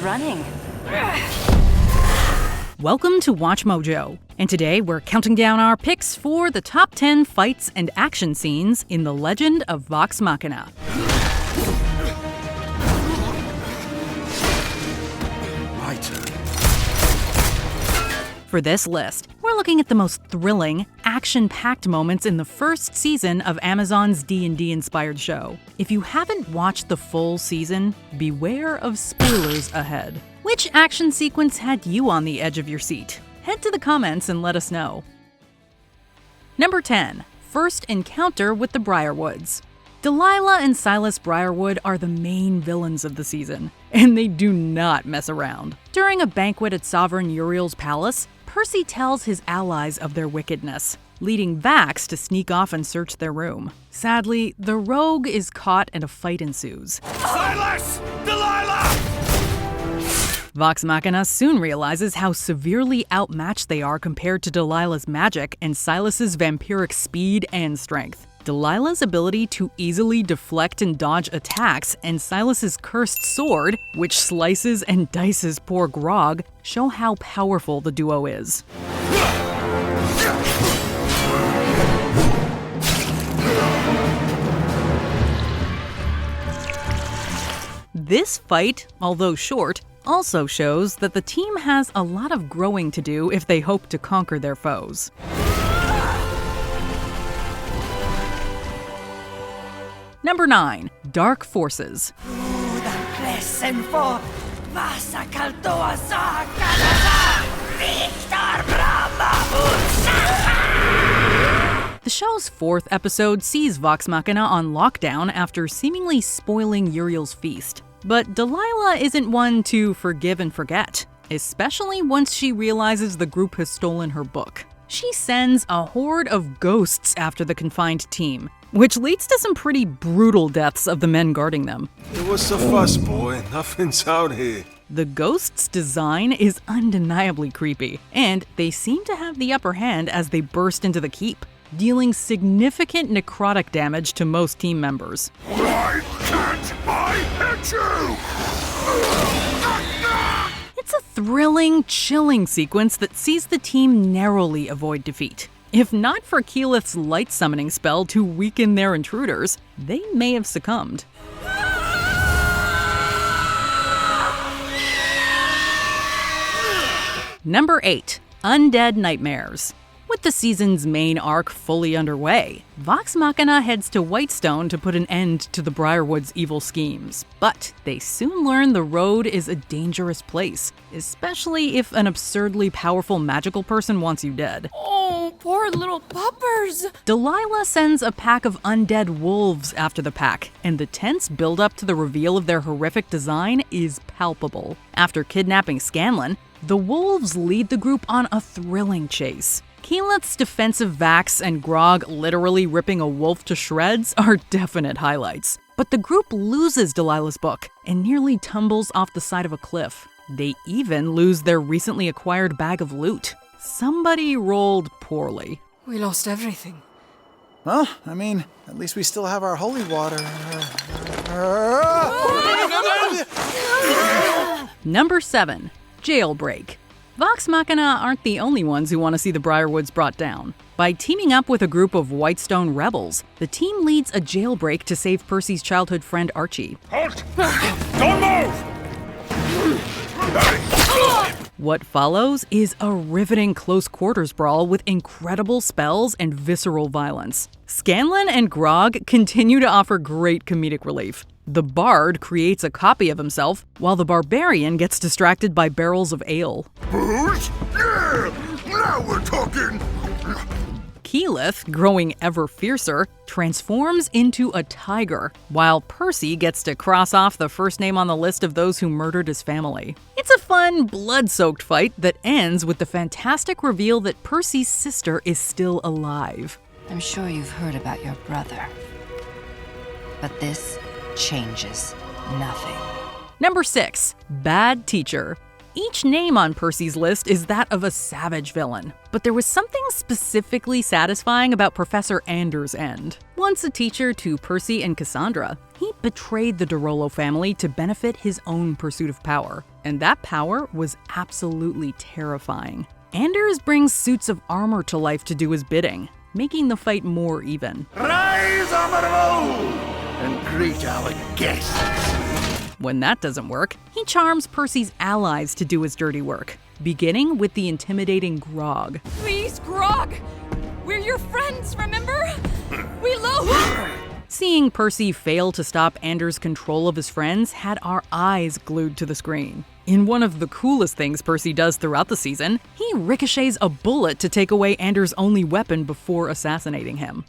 running. Welcome to Watch Mojo, and today we're counting down our picks for the top 10 fights and action scenes in The Legend of Vox Machina. My turn. For this list, we're looking at the most thrilling, action-packed moments in the first season of Amazon's D&D-inspired show. If you haven't watched the full season, beware of spoilers ahead. Which action sequence had you on the edge of your seat? Head to the comments and let us know. Number 10. First encounter with the Briarwoods. Delilah and Silas Briarwood are the main villains of the season, and they do not mess around. During a banquet at Sovereign Uriel's palace, Percy tells his allies of their wickedness, leading Vax to sneak off and search their room. Sadly, the rogue is caught and a fight ensues. Silas! Delilah! Vox Machina soon realizes how severely outmatched they are compared to Delilah's magic and Silas's vampiric speed and strength. Delilah's ability to easily deflect and dodge attacks and Silas's cursed sword, which slices and dices poor Grog, show how powerful the duo is. This fight, although short, also shows that the team has a lot of growing to do if they hope to conquer their foes. Number 9. Dark Forces. The show's fourth episode sees Vox Machina on lockdown after seemingly spoiling Uriel's feast. But Delilah isn't one to forgive and forget, especially once she realizes the group has stolen her book. She sends a horde of ghosts after the confined team, which leads to some pretty brutal deaths of the men guarding them. Hey, what's the fuss, boy? Nothing's out here. The ghosts' design is undeniably creepy, and they seem to have the upper hand as they burst into the keep, dealing significant necrotic damage to most team members. Why can't I hit you? It's a thrilling, chilling sequence that sees the team narrowly avoid defeat. If not for Keyleth's light summoning spell to weaken their intruders, they may have succumbed. Number 8. Undead Nightmares. With the season's main arc fully underway, Vox Machina heads to Whitestone to put an end to the Briarwoods' evil schemes. But they soon learn the road is a dangerous place, especially if an absurdly powerful magical person wants you dead. Oh, poor little puppers! Delilah sends a pack of undead wolves after the pack, and the tense build-up to the reveal of their horrific design is palpable. After kidnapping Scanlan, the wolves lead the group on a thrilling chase. Keyleth's defensive Vax and Grog literally ripping a wolf to shreds are definite highlights. But the group loses Delilah's book and nearly tumbles off the side of a cliff. They even lose their recently acquired bag of loot. Somebody rolled poorly. We lost everything. Well, I mean, at least we still have our holy water. Number 7. Jailbreak. Vox Machina aren't the only ones who want to see the Briarwoods brought down. By teaming up with a group of Whitestone rebels, the team leads a jailbreak to save Percy's childhood friend Archie. Halt! Don't move! What follows is a riveting close-quarters brawl with incredible spells and visceral violence. Scanlan and Grog continue to offer great comedic relief. The bard creates a copy of himself, while the barbarian gets distracted by barrels of ale. Booze? Yeah! Now we're talking! Keyleth, growing ever fiercer, transforms into a tiger, while Percy gets to cross off the first name on the list of those who murdered his family. It's a fun, blood-soaked fight that ends with the fantastic reveal that Percy's sister is still alive. I'm sure you've heard about your brother. But this changes nothing. Number 6. Bad Teacher. Each name on Percy's list is that of a savage villain, but there was something specifically satisfying about Professor Anders' end. Once a teacher to Percy and Cassandra, he betrayed the DeRollo family to benefit his own pursuit of power, and that power was absolutely terrifying. Anders brings suits of armor to life to do his bidding, making the fight more even. Rise, armor of old, and greet our guests. When that doesn't work, he charms Percy's allies to do his dirty work, beginning with the intimidating Grog. Please, Grog! We're your friends, remember? We love. Seeing Percy fail to stop Anders' control of his friends had our eyes glued to the screen. In one of the coolest things Percy does throughout the season, he ricochets a bullet to take away Anders' only weapon before assassinating him.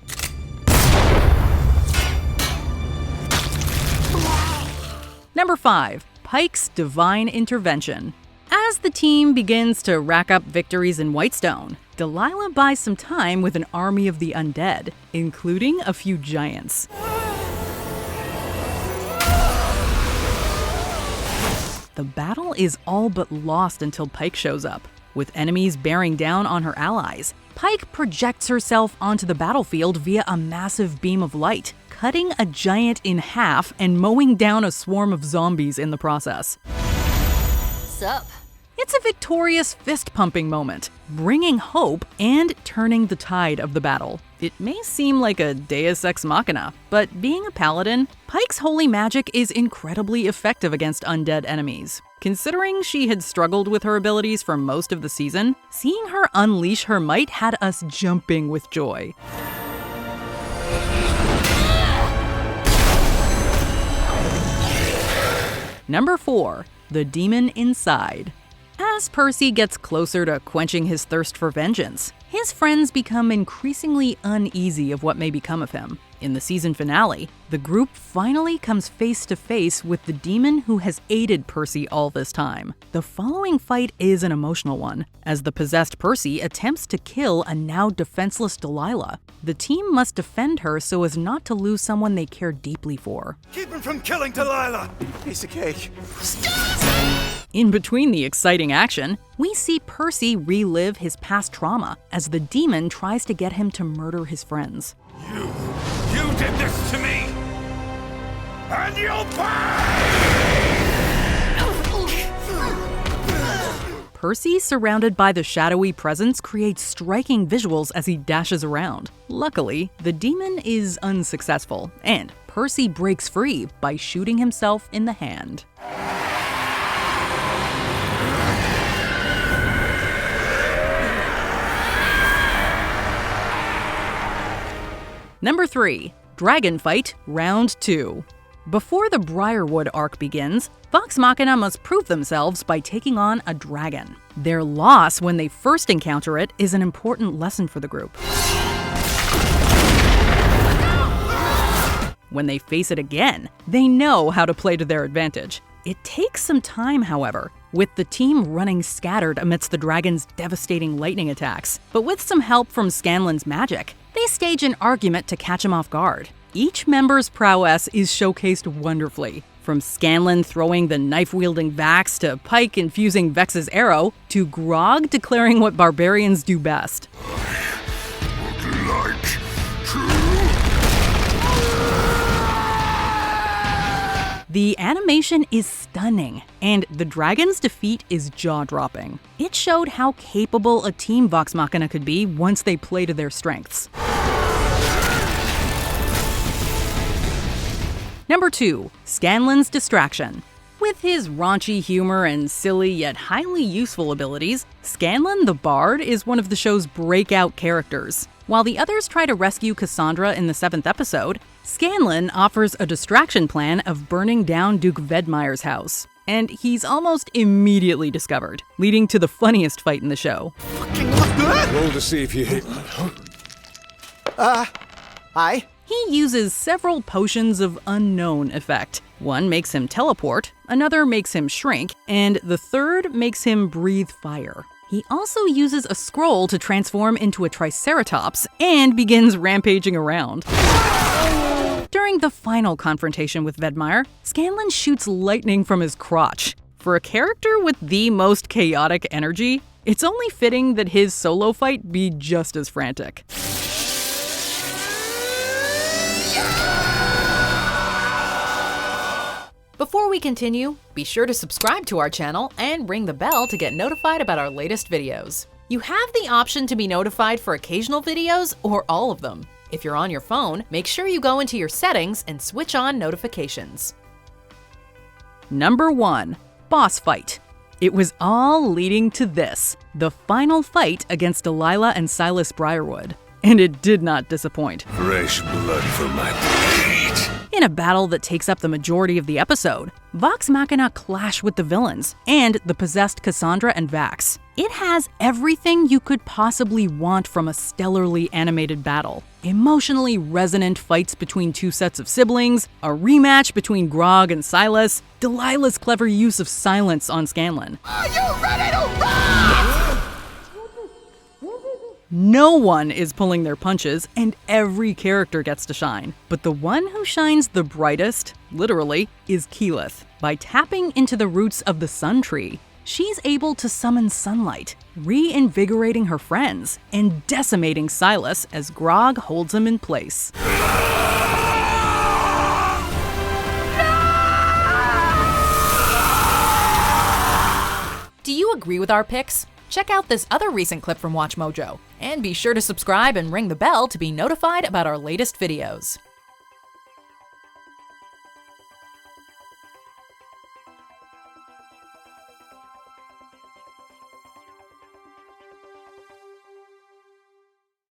Number 5. Pike's Divine Intervention. As the team begins to rack up victories in Whitestone, Delilah buys some time with an army of the undead, including a few giants. The battle is all but lost until Pike shows up. With enemies bearing down on her allies, Pike projects herself onto the battlefield via a massive beam of light, cutting a giant in half and mowing down a swarm of zombies in the process. Sup? It's a victorious fist-pumping moment, bringing hope and turning the tide of the battle. It may seem like a deus ex machina, but being a paladin, Pike's holy magic is incredibly effective against undead enemies. Considering she had struggled with her abilities for most of the season, seeing her unleash her might had us jumping with joy. Number 4. The Demon Inside. As Percy gets closer to quenching his thirst for vengeance, his friends become increasingly uneasy of what may become of him. In the season finale, the group finally comes face to face with the demon who has aided Percy all this time. The following fight is an emotional one, as the possessed Percy attempts to kill a now defenseless Delilah. The team must defend her so as not to lose someone they care deeply for. Keep him from killing Delilah. Piece of cake. In between the exciting action, we see Percy relive his past trauma as the demon tries to get him to murder his friends. You did this to me, and you'll pay! Percy, surrounded by the shadowy presence, creates striking visuals as he dashes around. Luckily, the demon is unsuccessful, and Percy breaks free by shooting himself in the hand. Number 3. Dragon Fight Round 2. Before the Briarwood arc begins, Vox Machina must prove themselves by taking on a dragon. Their loss when they first encounter it is an important lesson for the group. When they face it again, they know how to play to their advantage. It takes some time, however, with the team running scattered amidst the dragon's devastating lightning attacks. But with some help from Scanlan's magic, they stage an argument to catch him off guard. Each member's prowess is showcased wonderfully, from Scanlan throwing the knife-wielding Vax to Pike infusing Vex's arrow, to Grog declaring what barbarians do best. The animation is stunning, and the dragon's defeat is jaw-dropping. It showed how capable a team Vox Machina could be once they play to their strengths. Number 2. Scanlan's Distraction. With his raunchy humor and silly yet highly useful abilities, Scanlan the Bard is one of the show's breakout characters. While the others try to rescue Cassandra in the 7th episode, Scanlan offers a distraction plan of burning down Duke Vedmire's house. And he's almost immediately discovered, leading to the funniest fight in the show. Roll to see if you hit me. Hi. He uses several potions of unknown effect. One makes him teleport, another makes him shrink, and the third makes him breathe fire. He also uses a scroll to transform into a Triceratops and begins rampaging around. During the final confrontation with Vedmire, Scanlan shoots lightning from his crotch. For a character with the most chaotic energy, it's only fitting that his solo fight be just as frantic. Before we continue, be sure to subscribe to our channel and ring the bell to get notified about our latest videos. You have the option to be notified for occasional videos or all of them. If you're on your phone, make sure you go into your settings and switch on notifications. Number 1. Boss Fight. It was all leading to this, the final fight against Delilah and Silas Briarwood. And it did not disappoint. Fresh blood for my blade. In a battle that takes up the majority of the episode, Vox Machina clash with the villains and the possessed Cassandra and Vax. It has everything you could possibly want from a stellarly animated battle. Emotionally resonant fights between two sets of siblings, a rematch between Grog and Silas, Delilah's clever use of silence on Scanlan. Are you ready to rock? No one is pulling their punches, and every character gets to shine. But the one who shines the brightest, literally, is Keyleth. By tapping into the roots of the Sun Tree, she's able to summon sunlight, reinvigorating her friends, and decimating Silas as Grog holds him in place. Do you agree with our picks? Check out this other recent clip from WatchMojo, and be sure to subscribe and ring the bell to be notified about our latest videos.